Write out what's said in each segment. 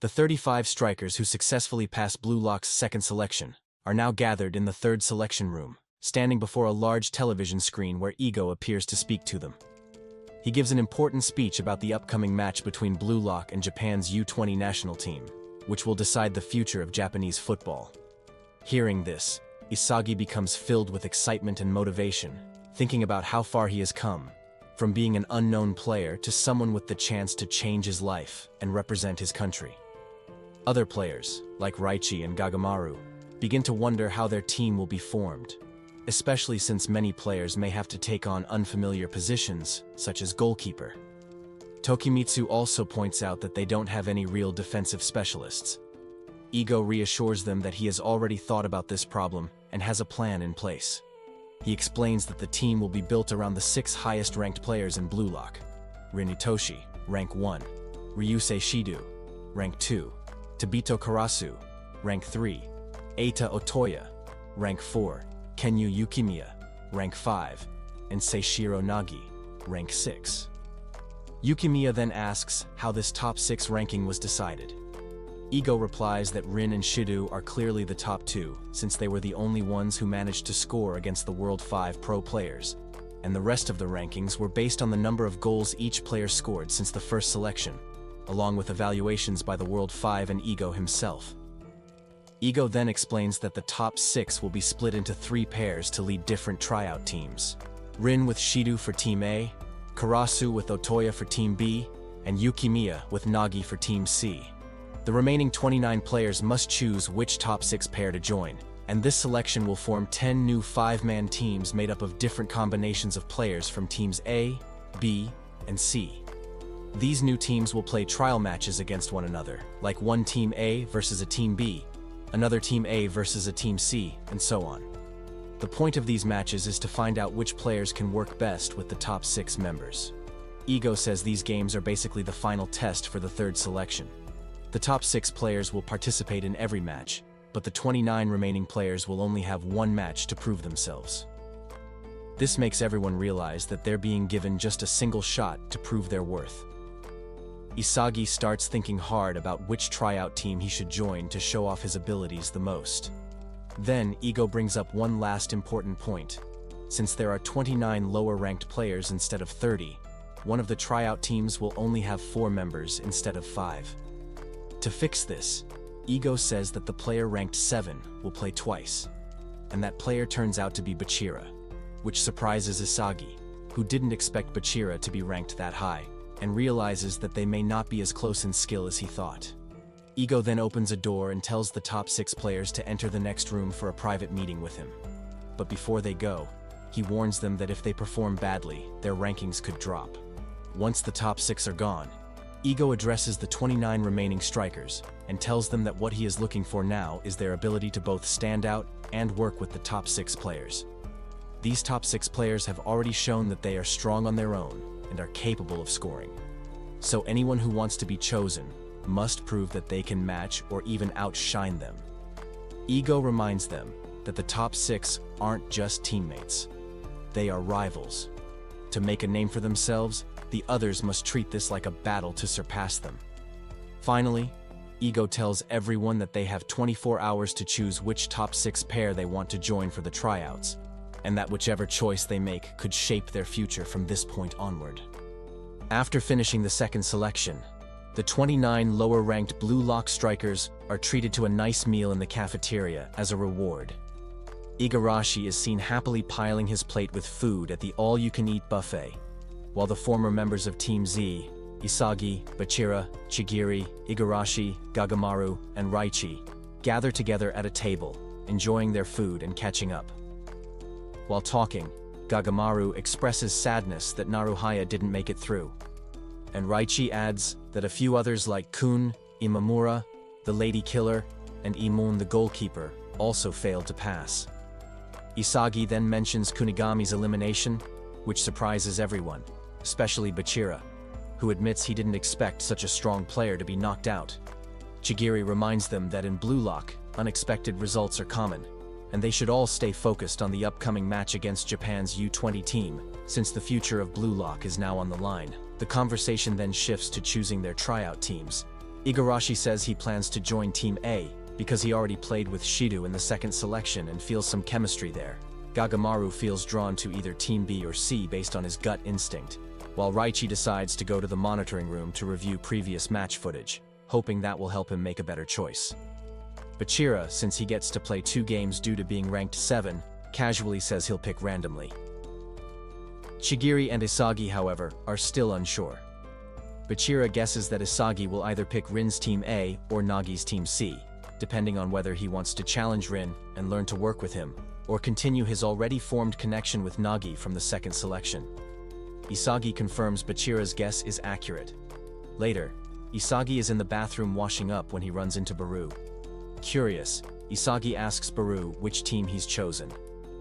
The 35 strikers who successfully passed Blue Lock's second selection are now gathered in the third selection room, standing before a large television screen where Ego appears to speak to them. He gives an important speech about the upcoming match between Blue Lock and Japan's U20 national team, which will decide the future of Japanese football. Hearing this, Isagi becomes filled with excitement and motivation, thinking about how far he has come, from being an unknown player to someone with the chance to change his life and represent his country. Other players, like Raichi and Gagamaru, begin to wonder how their team will be formed, especially since many players may have to take on unfamiliar positions, such as goalkeeper. Tokimitsu also points out that they don't have any real defensive specialists. Ego reassures them that he has already thought about this problem and has a plan in place. He explains that the team will be built around the 6 highest-ranked players in Blue Lock: Rin Itoshi, rank 1, Ryusei Shido, rank 2, Tabito Karasu, rank 3, Eita Otoya, rank 4, Kenyu Yukimiya, rank 5, and Seishiro Nagi, rank 6. Yukimiya then asks how this top 6 ranking was decided. Ego replies that Rin and Shido are clearly the top 2, since they were the only ones who managed to score against the World 5 pro players, and the rest of the rankings were based on the number of goals each player scored since the first selection, along with evaluations by the World 5 and Ego himself. Ego then explains that the top 6 will be split into 3 pairs to lead different tryout teams. Rin with Shido for Team A, Karasu with Otoya for Team B, and Yukimiya with Nagi for Team C. The remaining 29 players must choose which top 6 pair to join, and this selection will form 10 new 5-man teams made up of different combinations of players from Teams A, B, and C. These new teams will play trial matches against one another, like one Team A versus a Team B, another Team A versus a Team C, and so on. The point of these matches is to find out which players can work best with the top 6 members. Ego says these games are basically the final test for the third selection. The top 6 players will participate in every match, but the 29 remaining players will only have one match to prove themselves. This makes everyone realize that they're being given just a single shot to prove their worth. Isagi starts thinking hard about which tryout team he should join to show off his abilities the most. Then, Ego brings up one last important point. Since there are 29 lower-ranked players instead of 30, one of the tryout teams will only have 4 members instead of 5. To fix this, Ego says that the player ranked 7 will play twice, and that player turns out to be Bachira, which surprises Isagi, who didn't expect Bachira to be ranked that high, and realizes that they may not be as close in skill as he thought. Ego then opens a door and tells the top 6 players to enter the next room for a private meeting with him. But before they go, he warns them that if they perform badly, their rankings could drop. Once the top 6 are gone, Ego addresses the 29 remaining strikers and tells them that what he is looking for now is their ability to both stand out and work with the top 6 players. These top 6 players have already shown that they are strong on their own and are capable of scoring. So anyone who wants to be chosen must prove that they can match or even outshine them. Ego reminds them that the top 6 aren't just teammates. They are rivals. To make a name for themselves, the others must treat this like a battle to surpass them. Finally, Ego tells everyone that they have 24 hours to choose which top 6 pair they want to join for the tryouts, and that whichever choice they make could shape their future from this point onward. After finishing the second selection, the 29 lower-ranked Blue Lock strikers are treated to a nice meal in the cafeteria as a reward. Igarashi is seen happily piling his plate with food at the all-you-can-eat buffet, while the former members of Team Z, Isagi, Bachira, Chigiri, Igarashi, Gagamaru, and Raichi, gather together at a table, enjoying their food and catching up. While talking, Gagamaru expresses sadness that Naruhaya didn't make it through, and Raichi adds that a few others like Kun, Imamura, the Lady Killer, and Imun the goalkeeper also failed to pass. Isagi then mentions Kunigami's elimination, which surprises everyone, especially Bachira, who admits he didn't expect such a strong player to be knocked out. Chigiri reminds them that in Blue Lock, unexpected results are common, and they should all stay focused on the upcoming match against Japan's U20 team, since the future of Blue Lock is now on the line. The conversation then shifts to choosing their tryout teams, Igarashi says he plans to join Team A because he already played with Shido in the second selection and feels some chemistry there. Gagamaru feels drawn to either Team B or C based on his gut instinct, while Raichi decides to go to the monitoring room to review previous match footage, hoping that will help him make a better choice. Bachira, since he gets to play 2 games due to being ranked 7, casually says he'll pick randomly. Chigiri and Isagi, however, are still unsure. Bachira guesses that Isagi will either pick Rin's Team A or Nagi's Team C, depending on whether he wants to challenge Rin and learn to work with him, or continue his already formed connection with Nagi from the second selection. Isagi confirms Bachira's guess is accurate. Later, Isagi is in the bathroom washing up when he runs into Baru. Curious, Isagi asks Baru which team he's chosen.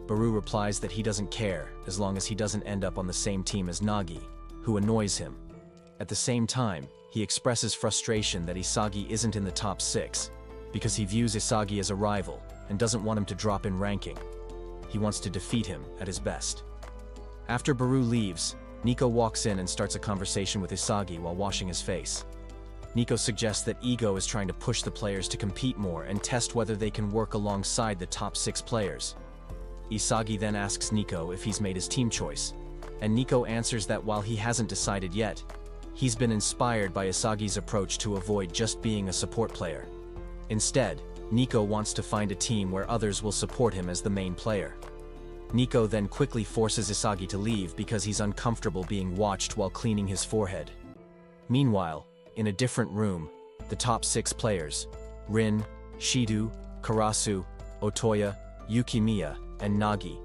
Baru replies that he doesn't care as long as he doesn't end up on the same team as Nagi, who annoys him. At the same time, he expresses frustration that Isagi isn't in the top 6, because he views Isagi as a rival and doesn't want him to drop in ranking. He wants to defeat him at his best. After Baru leaves, Nico walks in and starts a conversation with Isagi while washing his face. Nico suggests that Ego is trying to push the players to compete more and test whether they can work alongside the top 6 players. Isagi then asks Nico if he's made his team choice, and Nico answers that while he hasn't decided yet, he's been inspired by Isagi's approach to avoid just being a support player. Instead, Nico wants to find a team where others will support him as the main player. Nico then quickly forces Isagi to leave because he's uncomfortable being watched while cleaning his forehead. Meanwhile, in a different room, the top 6 players, Rin, Shido, Karasu, Otoya, Yukimiya, and Nagi,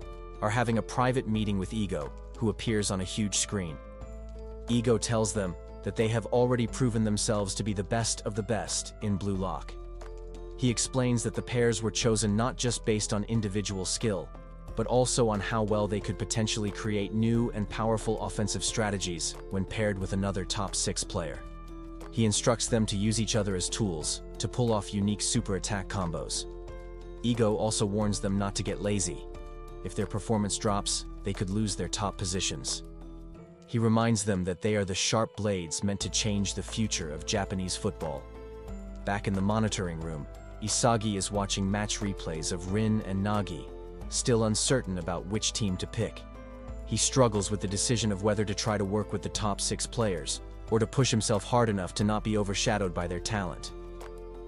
are having a private meeting with Ego, who appears on a huge screen. Ego tells them that they have already proven themselves to be the best of the best in Blue Lock. He explains that the pairs were chosen not just based on individual skill, but also on how well they could potentially create new and powerful offensive strategies when paired with another top 6 player. He instructs them to use each other as tools to pull off unique super attack combos. Ego also warns them not to get lazy. If their performance drops, they could lose their top positions. He reminds them that they are the sharp blades meant to change the future of Japanese football. Back in the monitoring room, Isagi is watching match replays of Rin and Nagi, still uncertain about which team to pick. He struggles with the decision of whether to try to work with the top 6 players, or to push himself hard enough to not be overshadowed by their talent.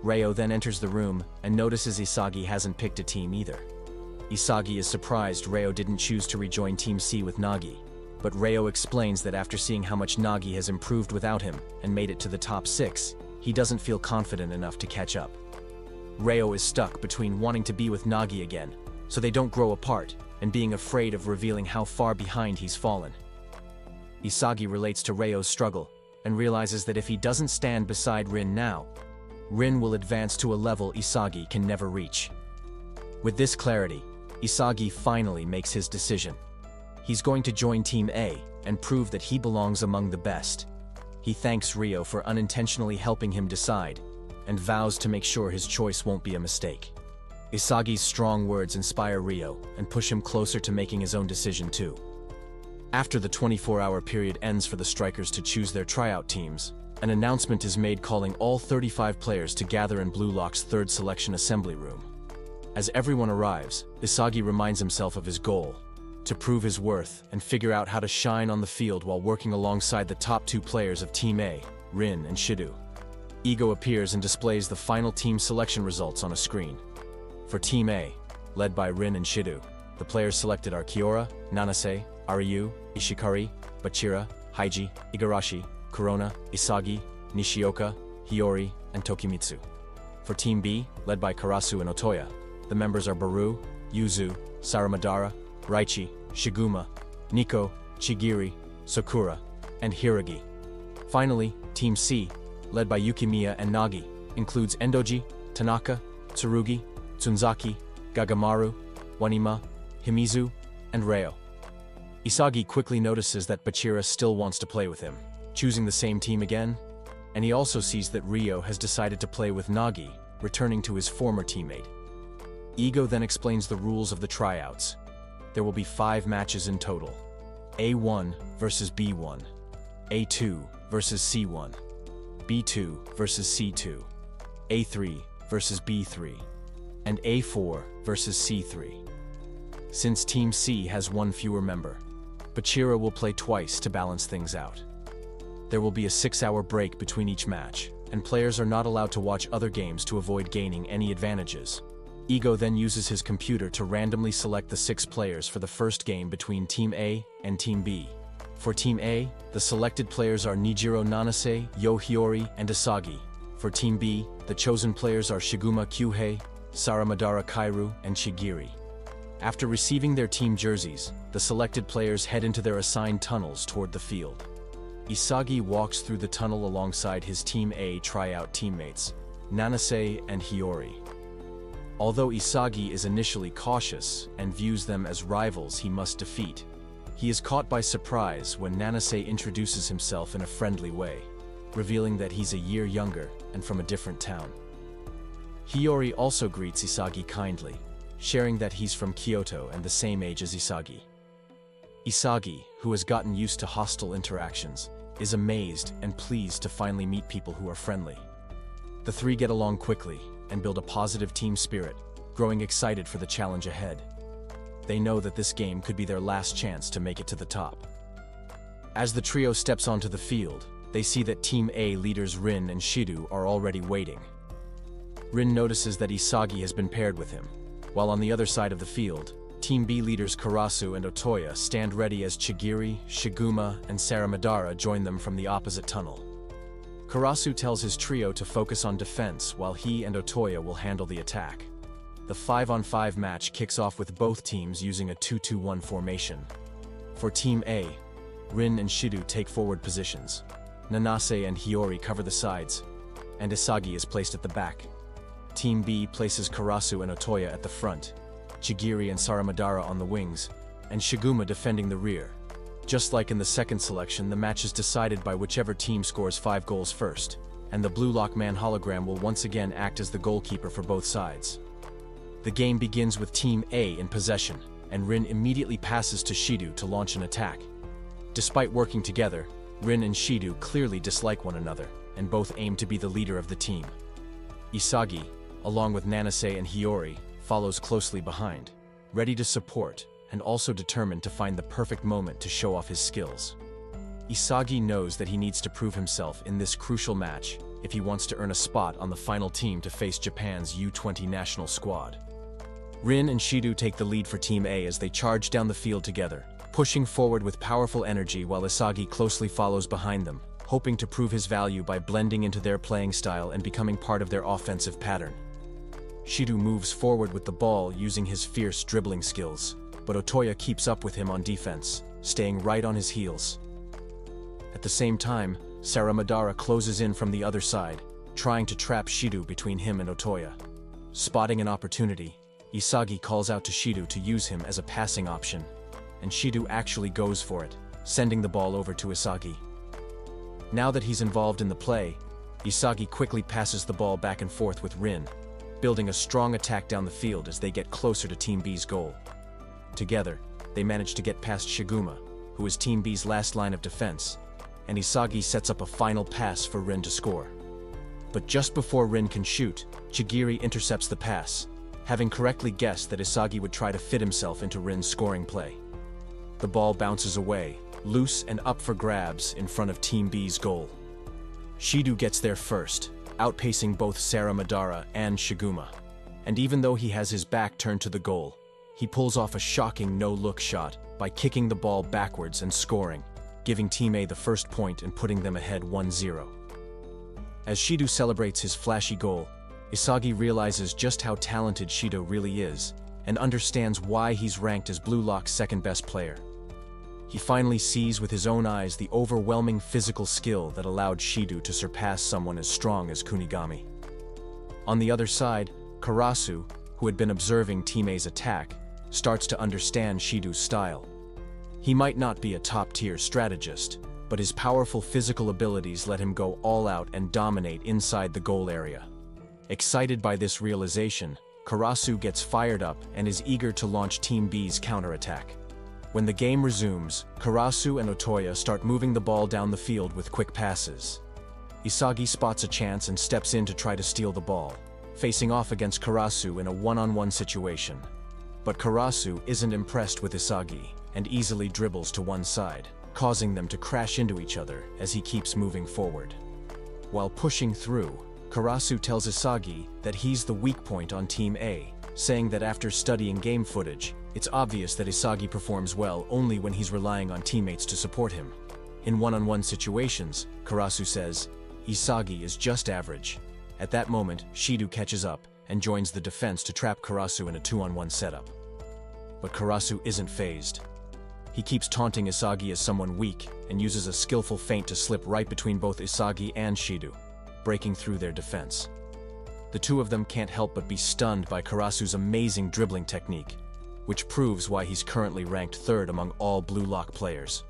Reo then enters the room and notices Isagi hasn't picked a team either. Isagi is surprised Reo didn't choose to rejoin Team C with Nagi, but Reo explains that after seeing how much Nagi has improved without him and made it to the top 6, he doesn't feel confident enough to catch up. Reo is stuck between wanting to be with Nagi again, so they don't grow apart, and being afraid of revealing how far behind he's fallen. Isagi relates to Reo's struggle, and realizes that if he doesn't stand beside Rin now, Rin will advance to a level Isagi can never reach. With this clarity, Isagi finally makes his decision. He's going to join Team A and prove that he belongs among the best. He thanks Ryo for unintentionally helping him decide, and vows to make sure his choice won't be a mistake. Isagi's strong words inspire Ryo and push him closer to making his own decision too. After the 24-hour period ends for the strikers to choose their tryout teams, an announcement is made calling all 35 players to gather in Blue Lock's 3rd selection assembly room. As everyone arrives, Isagi reminds himself of his goal: to prove his worth and figure out how to shine on the field while working alongside the top 2 players of Team A, Rin and Shido. Ego appears and displays the final team selection results on a screen. For Team A, led by Rin and Shido, the players selected are Kiora, Nanase, Ariyu, Ishikari, Bachira, Haiji, Igarashi, Corona, Isagi, Nishioka, Hiyori, and Tokimitsu. For Team B, led by Karasu and Otoya, the members are Baru, Yuzu, Saramadara, Raichi, Shiguma, Nico, Chigiri, Sakura, and Hiragi. Finally, Team C, led by Yukimiya and Nagi, includes Endoji, Tanaka, Tsurugi, Tsunzaki, Gagamaru, Wanima, Himizu, and Reo. Isagi quickly notices that Bachira still wants to play with him, choosing the same team again, and he also sees that Ryo has decided to play with Nagi, returning to his former teammate. Ego then explains the rules of the tryouts. There will be 5 matches in total: A1 versus B1, A2 versus C1. B2 versus C2, A3 versus B3, and A4 versus C3. Since Team C has one fewer member, Bachira will play twice to balance things out. There will be a 6-hour break between each match, and players are not allowed to watch other games to avoid gaining any advantages. Ego then uses his computer to randomly select the 6 players for the first game between Team A and Team B. For Team A, the selected players are Nijiro Nanase, Yo Hiyori, and Isagi. For Team B, the chosen players are Shiguma Kyuhei, Saramadara Kairu, and Chigiri. After receiving their team jerseys, the selected players head into their assigned tunnels toward the field. Isagi walks through the tunnel alongside his Team A tryout teammates, Nanase and Hiyori. Although Isagi is initially cautious and views them as rivals he must defeat, he is caught by surprise when Nanase introduces himself in a friendly way, revealing that he's a year younger and from a different town. Hiyori also greets Isagi kindly, sharing that he's from Kyoto and the same age as Isagi. Isagi, who has gotten used to hostile interactions, is amazed and pleased to finally meet people who are friendly. The three get along quickly and build a positive team spirit, growing excited for the challenge ahead. They know that this game could be their last chance to make it to the top. As the trio steps onto the field, they see that Team A leaders Rin and Shido are already waiting. Rin notices that Isagi has been paired with him, while on the other side of the field, Team B leaders Karasu and Otoya stand ready as Chigiri, Shiguma, and Saramadara join them from the opposite tunnel. Karasu tells his trio to focus on defense while he and Otoya will handle the attack. The 5-on-5 match kicks off with both teams using a 2-2-1 formation. For Team A, Rin and Shido take forward positions. Nanase and Hiyori cover the sides, and Isagi is placed at the back. Team B places Karasu and Otoya at the front, Chigiri and Saramadara on the wings, and Shiguma defending the rear. Just like in the second selection, the match is decided by whichever team scores 5 goals first, and the Blue Lock Man hologram will once again act as the goalkeeper for both sides. The game begins with Team A in possession, and Rin immediately passes to Shido to launch an attack. Despite working together, Rin and Shido clearly dislike one another, and both aim to be the leader of the team. Isagi, along with Nanase and Hiyori, follows closely behind, ready to support, and also determined to find the perfect moment to show off his skills. Isagi knows that he needs to prove himself in this crucial match if he wants to earn a spot on the final team to face Japan's U-20 national squad. Rin and Shido take the lead for Team A as they charge down the field together, pushing forward with powerful energy while Isagi closely follows behind them, hoping to prove his value by blending into their playing style and becoming part of their offensive pattern. Shido moves forward with the ball using his fierce dribbling skills, but Otoya keeps up with him on defense, staying right on his heels. At the same time, Saramadara closes in from the other side, trying to trap Shido between him and Otoya. Spotting an opportunity, Isagi calls out to Shido to use him as a passing option, and Shido actually goes for it, sending the ball over to Isagi. Now that he's involved in the play, Isagi quickly passes the ball back and forth with Rin, building a strong attack down the field as they get closer to Team B's goal. Together, they manage to get past Shiguma, who is Team B's last line of defense, and Isagi sets up a final pass for Rin to score. But just before Rin can shoot, Chigiri intercepts the pass, having correctly guessed that Isagi would try to fit himself into Rin's scoring play. The ball bounces away, loose and up for grabs in front of Team B's goal. Shido gets there first, outpacing both Saramadara and Shiguma. And even though he has his back turned to the goal, he pulls off a shocking no-look shot by kicking the ball backwards and scoring, giving Team A the first point and putting them ahead 1-0. As Shido celebrates his flashy goal, Isagi realizes just how talented Shido really is and understands why he's ranked as Blue Lock's second-best player. He finally sees with his own eyes the overwhelming physical skill that allowed Shido to surpass someone as strong as Kunigami. On the other side, Karasu, who had been observing Team A's attack, starts to understand Shido's style. He might not be a top-tier strategist, but his powerful physical abilities let him go all out and dominate inside the goal area. Excited by this realization, Karasu gets fired up and is eager to launch Team B's counterattack. When the game resumes, Karasu and Otoya start moving the ball down the field with quick passes. Isagi spots a chance and steps in to try to steal the ball, facing off against Karasu in a one-on-one situation. But Karasu isn't impressed with Isagi and easily dribbles to one side, causing them to crash into each other as he keeps moving forward. While pushing through, Karasu tells Isagi that he's the weak point on Team A, saying that after studying game footage, it's obvious that Isagi performs well only when he's relying on teammates to support him. In one-on-one situations, Karasu says, Isagi is just average. At that moment, Shido catches up and joins the defense to trap Karasu in a 2-on-1 setup. But Karasu isn't fazed. He keeps taunting Isagi as someone weak and uses a skillful feint to slip right between both Isagi and Shido, breaking through their defense. The two of them can't help but be stunned by Karasu's amazing dribbling technique, which proves why he's currently ranked third among all Blue Lock players.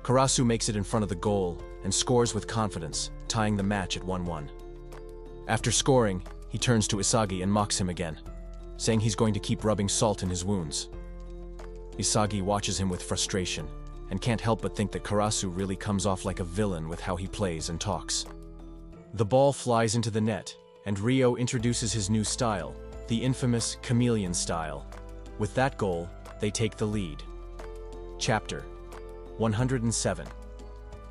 Karasu makes it in front of the goal and scores with confidence, tying the match at 1-1. After scoring, he turns to Isagi and mocks him again, saying he's going to keep rubbing salt in his wounds. Isagi watches him with frustration and can't help but think that Karasu really comes off like a villain with how he plays and talks. The ball flies into the net, and Ryo introduces his new style, the infamous chameleon style. With that goal, they take the lead. Chapter 107.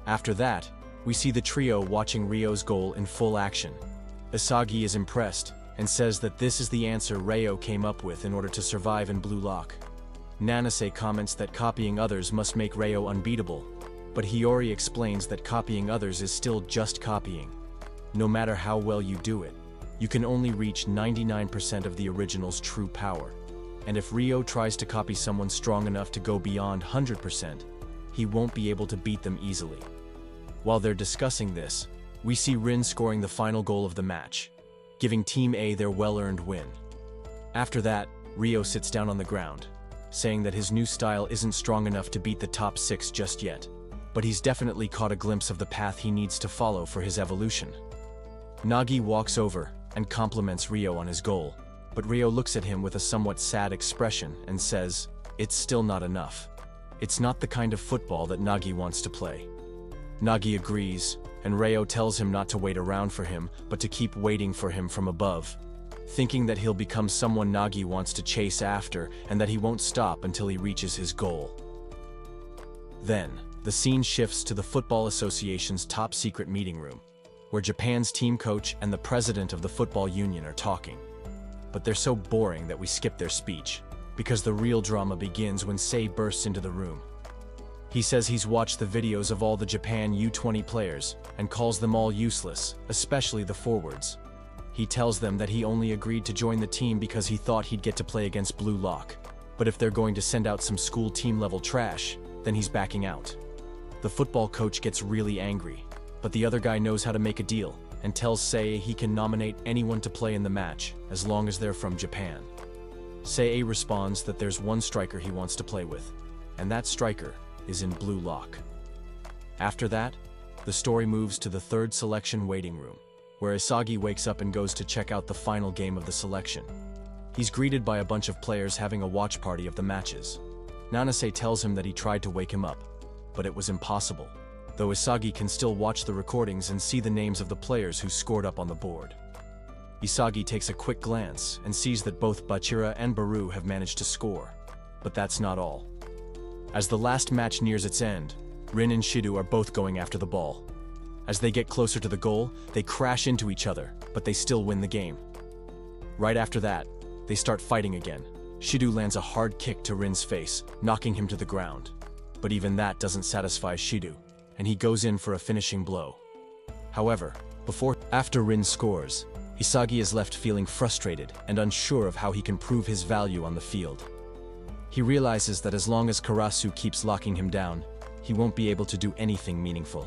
After that, we see the trio watching Ryo's goal in full action. Isagi is impressed and says that this is the answer Ryo came up with in order to survive in Blue Lock. Nanase comments that copying others must make Ryo unbeatable, but Hiyori explains that copying others is still just copying. No matter how well you do it, you can only reach 99% of the original's true power. And if Ryo tries to copy someone strong enough to go beyond 100%, he won't be able to beat them easily. While they're discussing this, we see Rin scoring the final goal of the match, giving Team A their well-earned win. After that, Ryo sits down on the ground, saying that his new style isn't strong enough to beat the top 6 just yet, but he's definitely caught a glimpse of the path he needs to follow for his evolution. Nagi walks over and compliments Ryo on his goal, but Ryo looks at him with a somewhat sad expression and says, "It's still not enough. It's not the kind of football that Nagi wants to play." Nagi agrees, and Ryo tells him not to wait around for him, but to keep waiting for him from above, thinking that he'll become someone Nagi wants to chase after and that he won't stop until he reaches his goal. Then, the scene shifts to the Football Association's top-secret meeting room, where Japan's team coach and the president of the football union are talking. But they're so boring that we skip their speech, because the real drama begins when Sei bursts into the room. He says he's watched the videos of all the Japan U20 players and calls them all useless, especially the forwards. He tells them that he only agreed to join the team because he thought he'd get to play against Blue Lock, but if they're going to send out some school team-level trash, then he's backing out. The football coach gets really angry, but the other guy knows how to make a deal and tells Sei he can nominate anyone to play in the match as long as they're from Japan. Sei responds that there's one striker he wants to play with, and that striker is in Blue Lock. After that, the story moves to the third selection waiting room, where Isagi wakes up and goes to check out the final game of the selection. He's greeted by a bunch of players having a watch party of the matches. Nanase tells him that he tried to wake him up, but it was impossible, though Isagi can still watch the recordings and see the names of the players who scored up on the board. Isagi takes a quick glance and sees that both Bachira and Baru have managed to score, but that's not all. As the last match nears its end, Rin and Shido are both going after the ball. As they get closer to the goal, they crash into each other, but they still win the game. Right after that, they start fighting again. Shido lands a hard kick to Rin's face, knocking him to the ground. But even that doesn't satisfy Shido, and he goes in for a finishing blow. However, after Rin scores, Isagi is left feeling frustrated and unsure of how he can prove his value on the field. He realizes that as long as Karasu keeps locking him down, he won't be able to do anything meaningful.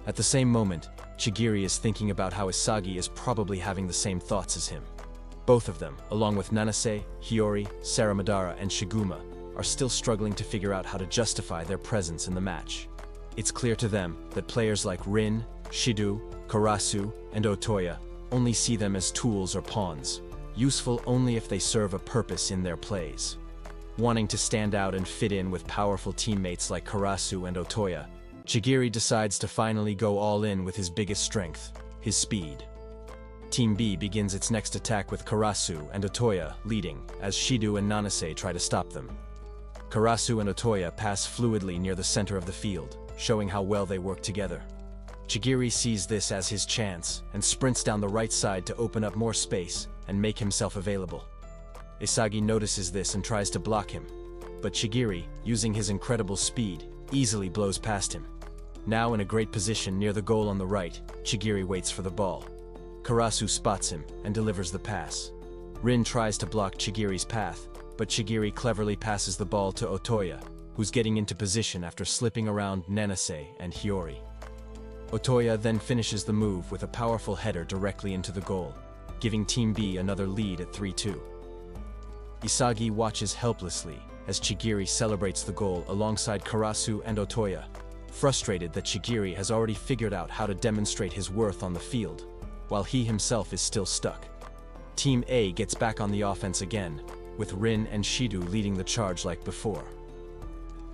At the same moment, Chigiri is thinking about how Isagi is probably having the same thoughts as him. Both of them, along with Nanase, Hiyori, Saramadara, and Shiguma, are still struggling to figure out how to justify their presence in the match. It's clear to them that players like Rin, Shido, Karasu, and Otoya only see them as tools or pawns, useful only if they serve a purpose in their plays. Wanting to stand out and fit in with powerful teammates like Karasu and Otoya, Chigiri decides to finally go all in with his biggest strength, his speed. Team B begins its next attack with Karasu and Otoya leading, as Shido and Nanase try to stop them. Karasu and Otoya pass fluidly near the center of the field, showing how well they work together. Chigiri sees this as his chance and sprints down the right side to open up more space and make himself available. Isagi notices this and tries to block him, but Chigiri, using his incredible speed, easily blows past him. Now in a great position near the goal on the right, Chigiri waits for the ball. Karasu spots him and delivers the pass. Rin tries to block Chigiri's path, but Chigiri cleverly passes the ball to Otoya, who's getting into position after slipping around Nanase and Hiyori. Otoya then finishes the move with a powerful header directly into the goal, giving Team B another lead at 3-2. Isagi watches helplessly as Chigiri celebrates the goal alongside Karasu and Otoya, frustrated that Chigiri has already figured out how to demonstrate his worth on the field, while he himself is still stuck. Team A gets back on the offense again, with Rin and Shido leading the charge like before.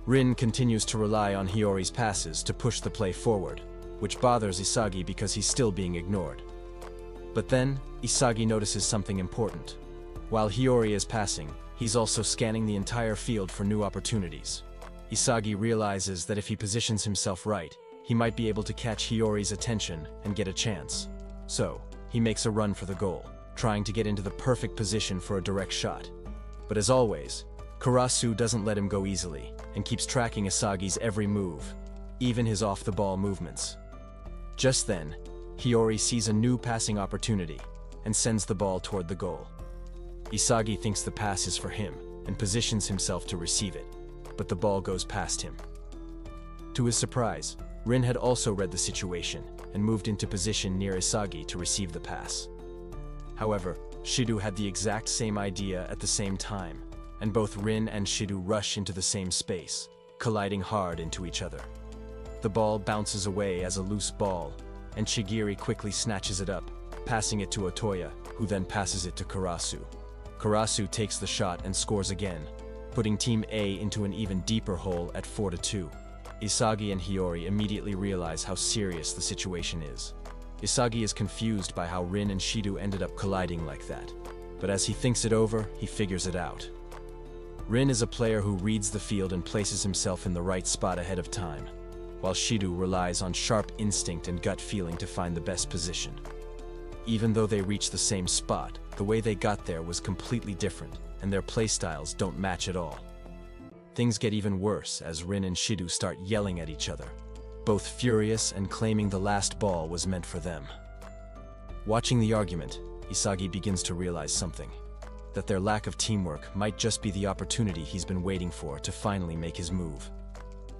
Rin continues to rely on Hiyori's passes to push the play forward, which bothers Isagi because he's still being ignored. But then, Isagi notices something important. While Hiyori is passing, he's also scanning the entire field for new opportunities. Isagi realizes that if he positions himself right, he might be able to catch Hiyori's attention and get a chance. So, he makes a run for the goal, trying to get into the perfect position for a direct shot. But as always, Karasu doesn't let him go easily, and keeps tracking Isagi's every move, even his off-the-ball movements. Just then, Hiyori sees a new passing opportunity, and sends the ball toward the goal. Isagi thinks the pass is for him, and positions himself to receive it, but the ball goes past him. To his surprise, Rin had also read the situation, and moved into position near Isagi to receive the pass. However, Shido had the exact same idea at the same time, and both Rin and Shido rush into the same space, colliding hard into each other. The ball bounces away as a loose ball, and Chigiri quickly snatches it up, passing it to Otoya, who then passes it to Karasu. Karasu takes the shot and scores again, putting Team A into an even deeper hole at 4-2. Isagi and Hiyori immediately realize how serious the situation is. Isagi is confused by how Rin and Shido ended up colliding like that, but as he thinks it over, he figures it out. Rin is a player who reads the field and places himself in the right spot ahead of time, while Shido relies on sharp instinct and gut feeling to find the best position. Even though they reached the same spot, the way they got there was completely different, and their playstyles don't match at all. Things get even worse as Rin and Shido start yelling at each other, both furious and claiming the last ball was meant for them. Watching the argument, Isagi begins to realize something, that their lack of teamwork might just be the opportunity he's been waiting for to finally make his move.